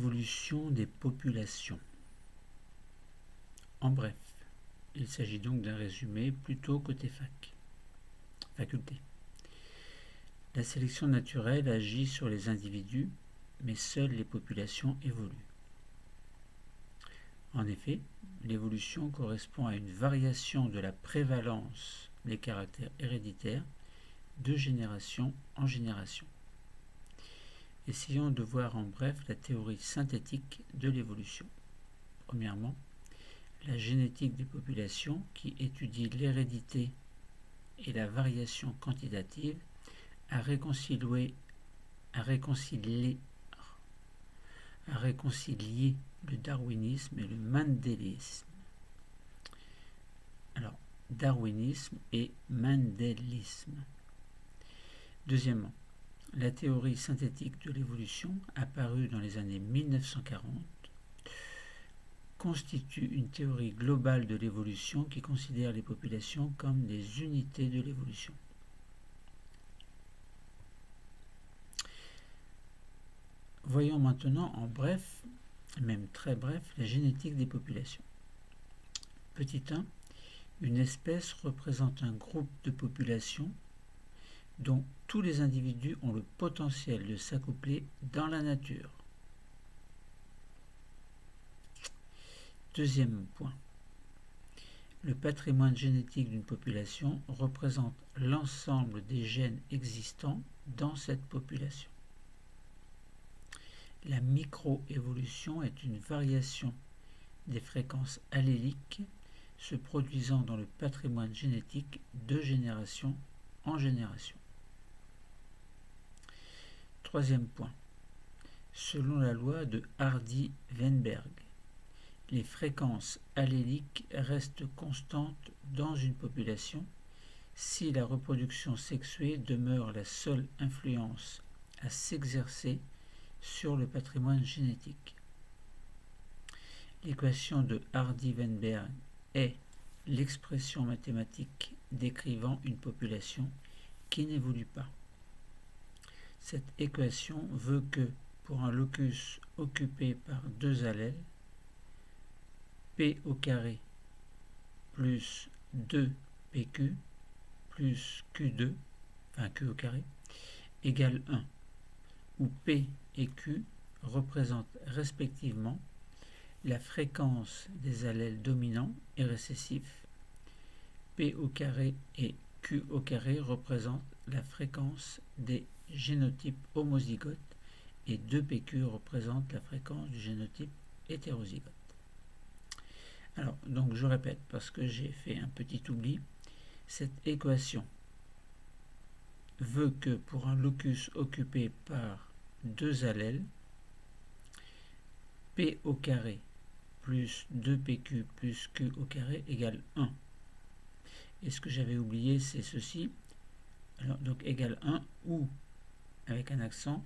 L'évolution des populations. En bref, il s'agit donc d'un résumé plutôt côté faculté. La sélection naturelle agit sur les individus, mais seules les populations évoluent. En effet, l'évolution correspond à une variation de la prévalence des caractères héréditaires de génération en génération. Essayons de voir en bref la théorie synthétique de l'évolution. Premièrement, la génétique des populations qui étudie l'hérédité et la variation quantitative a réconcilié le darwinisme et le mendélisme. Alors, darwinisme et mendélisme. Deuxièmement, la théorie synthétique de l'évolution, apparue dans les années 1940, constitue une théorie globale de l'évolution qui considère les populations comme des unités de l'évolution. Voyons maintenant en bref, même très bref, la génétique des populations. Petit 1, une espèce représente un groupe de populations dont tous les individus ont le potentiel de s'accoupler dans la nature. Deuxième point. Le patrimoine génétique d'une population représente l'ensemble des gènes existants dans cette population. La microévolution est une variation des fréquences alléliques se produisant dans le patrimoine génétique de génération en génération. Troisième point. Selon la loi de Hardy-Weinberg, les fréquences alléliques restent constantes dans une population si la reproduction sexuée demeure la seule influence à s'exercer sur le patrimoine génétique. L'équation de Hardy-Weinberg est l'expression mathématique décrivant une population qui n'évolue pas. Cette équation veut que, pour un locus occupé par deux allèles, P au carré plus 2PQ plus Q2, enfin Q au carré, égale 1, où P et Q représentent respectivement la fréquence des allèles dominants et récessifs, P au carré et Q au carré représentent la fréquence des génotypes homozygotes et 2PQ représente la fréquence du génotype hétérozygote. Alors, donc je répète, parce que j'ai fait un petit oubli, cette équation veut que pour un locus occupé par deux allèles, P au carré plus 2PQ plus Q au carré égale 1. Et ce que j'avais oublié, c'est ceci. Alors, donc égale 1 où, avec un accent,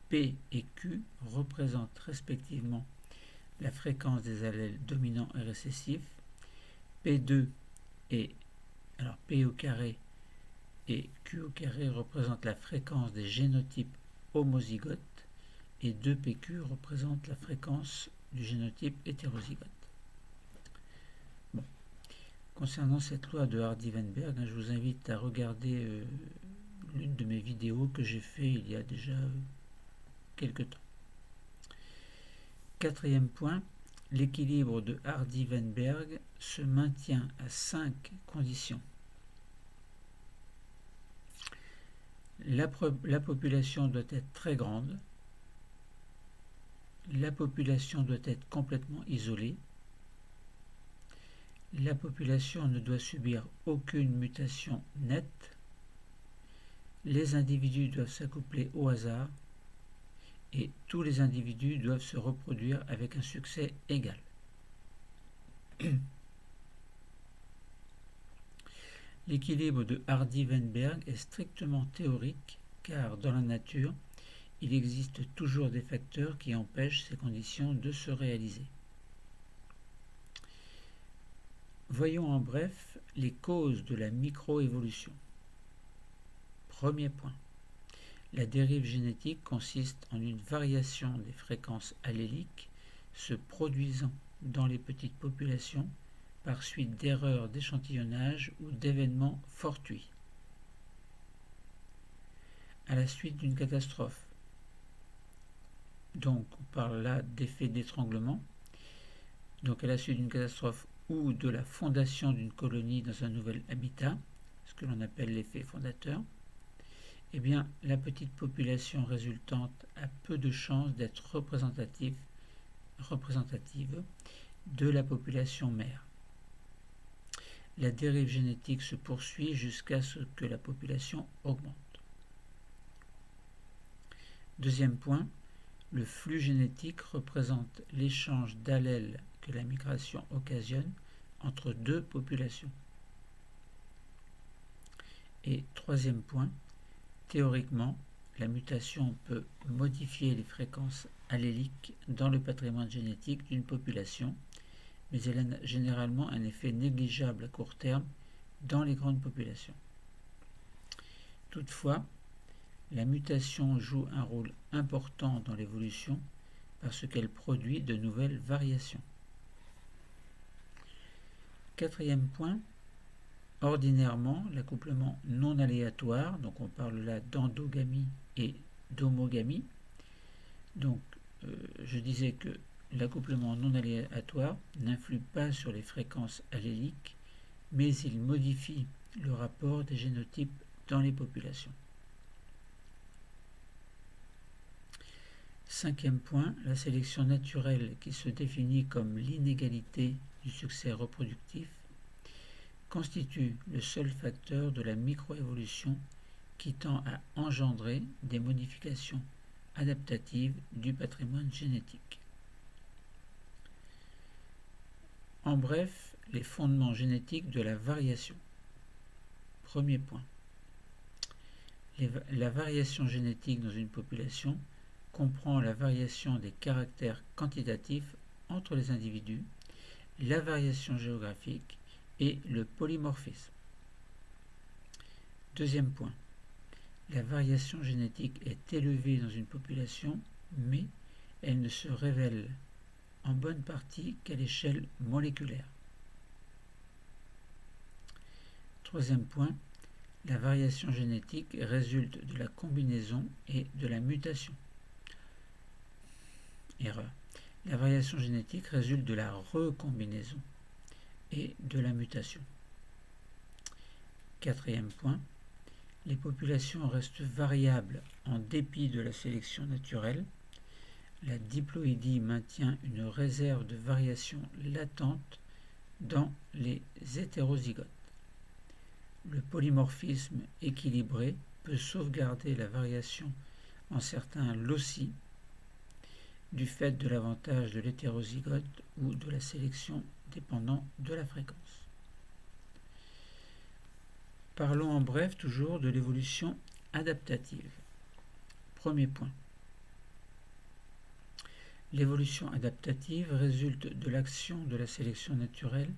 P et Q représentent respectivement la fréquence des allèles dominants et récessifs, P2 et alors P au carré et Q au carré représentent la fréquence des génotypes homozygotes et 2PQ représente la fréquence du génotype hétérozygote. Bon. Concernant cette loi de Hardy-Weinberg, je vous invite à regarder l'une de mes vidéos que j'ai fait il y a déjà quelques temps. Quatrième point, l'équilibre de Hardy-Weinberg se maintient à 5 conditions. La population doit être très grande, la population doit être complètement isolée, la population ne doit subir aucune mutation nette, les individus doivent s'accoupler au hasard, et tous les individus doivent se reproduire avec un succès égal. L'équilibre de Hardy-Weinberg est strictement théorique car dans la nature, il existe toujours des facteurs qui empêchent ces conditions de se réaliser. Voyons en bref les causes de la microévolution. Premier point. La dérive génétique consiste en une variation des fréquences alléliques se produisant dans les petites populations par suite d'erreurs d'échantillonnage ou d'événements fortuits. À la suite d'une catastrophe. Donc on parle là d'effet d'étranglement. Donc à la suite d'une catastrophe ou de la fondation d'une colonie dans un nouvel habitat, ce que l'on appelle l'effet fondateur, eh bien la petite population résultante a peu de chances d'être représentative de la population mère. La dérive génétique se poursuit jusqu'à ce que la population augmente. Deuxième point, le flux génétique représente l'échange d'allèles que la migration occasionne entre deux populations. Et troisième point, théoriquement, la mutation peut modifier les fréquences alléliques dans le patrimoine génétique d'une population, mais elle a généralement un effet négligeable à court terme dans les grandes populations. Toutefois, la mutation joue un rôle important dans l'évolution parce qu'elle produit de nouvelles variations. Quatrième point, ordinairement, l'accouplement non aléatoire, donc on parle là d'endogamie et d'homogamie. Donc, je disais que l'accouplement non aléatoire n'influe pas sur les fréquences alléliques, mais il modifie le rapport des génotypes dans les populations. Cinquième point, la sélection naturelle qui se définit comme l'inégalité du succès reproductif constitue le seul facteur de la microévolution qui tend à engendrer des modifications adaptatives du patrimoine génétique. En bref, les fondements génétiques de la variation. Premier point. La variation génétique dans une population comprend la variation des caractères quantitatifs entre les individus, la variation géographique et le polymorphisme. Deuxième point. La variation génétique est élevée dans une population, mais elle ne se révèle en bonne partie qu'à l'échelle moléculaire. Troisième point. La variation génétique résulte de la combinaison et de la mutation. Erreur. La variation génétique résulte de la recombinaison et de la mutation. Quatrième point. Les populations restent variables en dépit de la sélection naturelle. La diploïdie maintient une réserve de variation latente dans les hétérozygotes. Le polymorphisme équilibré peut sauvegarder la variation en certains loci du fait de l'avantage de l'hétérozygote ou de la sélection dépendant de la fréquence. Parlons en bref toujours de l'évolution adaptative. Premier point. L'évolution adaptative résulte de l'action de la sélection naturelle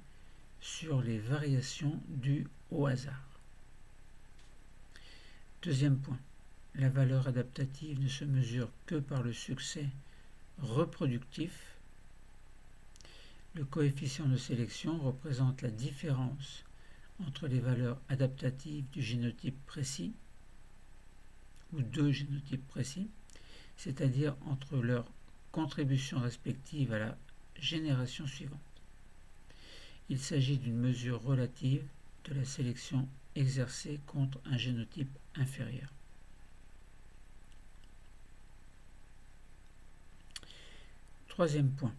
sur les variations dues au hasard. Deuxième point. La valeur adaptative ne se mesure que par le succès reproductif. Le coefficient de sélection représente la différence entre les valeurs adaptatives du génotype précis ou deux génotypes précis, c'est-à-dire entre leurs contributions respectives à la génération suivante. Il s'agit d'une mesure relative de la sélection exercée contre un génotype inférieur. Troisième point.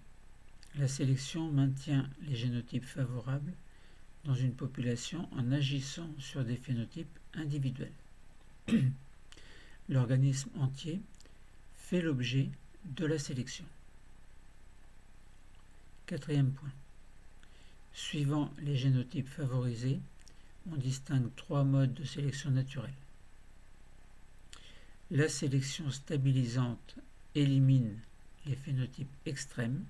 La sélection maintient les génotypes favorables dans une population en agissant sur des phénotypes individuels. L'organisme entier fait l'objet de la sélection. Quatrième point. Suivant les génotypes favorisés, on distingue trois modes de sélection naturelle. La sélection stabilisante élimine les phénotypes extrêmes.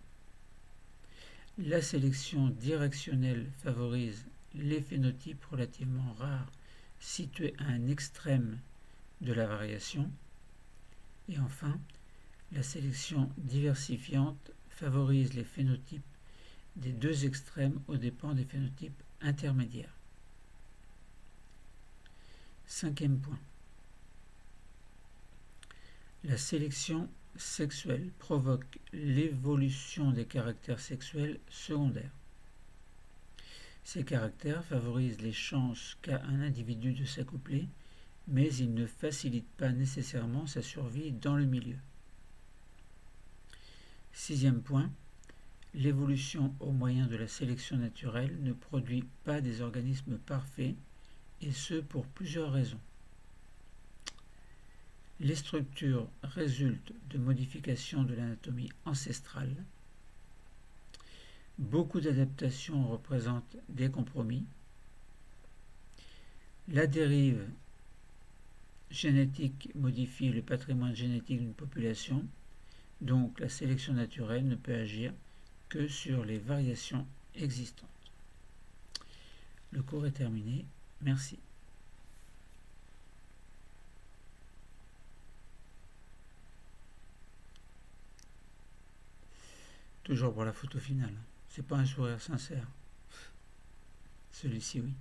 La sélection directionnelle favorise les phénotypes relativement rares situés à un extrême de la variation. Et enfin, la sélection diversifiante favorise les phénotypes des deux extrêmes aux dépens des phénotypes intermédiaires. Cinquième point. La sélection sexuelle provoque l'évolution des caractères sexuels secondaires. Ces caractères favorisent les chances qu'a un individu de s'accoupler, mais ils ne facilitent pas nécessairement sa survie dans le milieu. Sixième point, l'évolution au moyen de la sélection naturelle ne produit pas des organismes parfaits, et ce pour plusieurs raisons. Les structures résultent de modifications de l'anatomie ancestrale. Beaucoup d'adaptations représentent des compromis. La dérive génétique modifie le patrimoine génétique d'une population, donc la sélection naturelle ne peut agir que sur les variations existantes. Le cours est terminé. Merci. Toujours pour la photo finale. C'est pas un sourire sincère. Celui-ci, oui.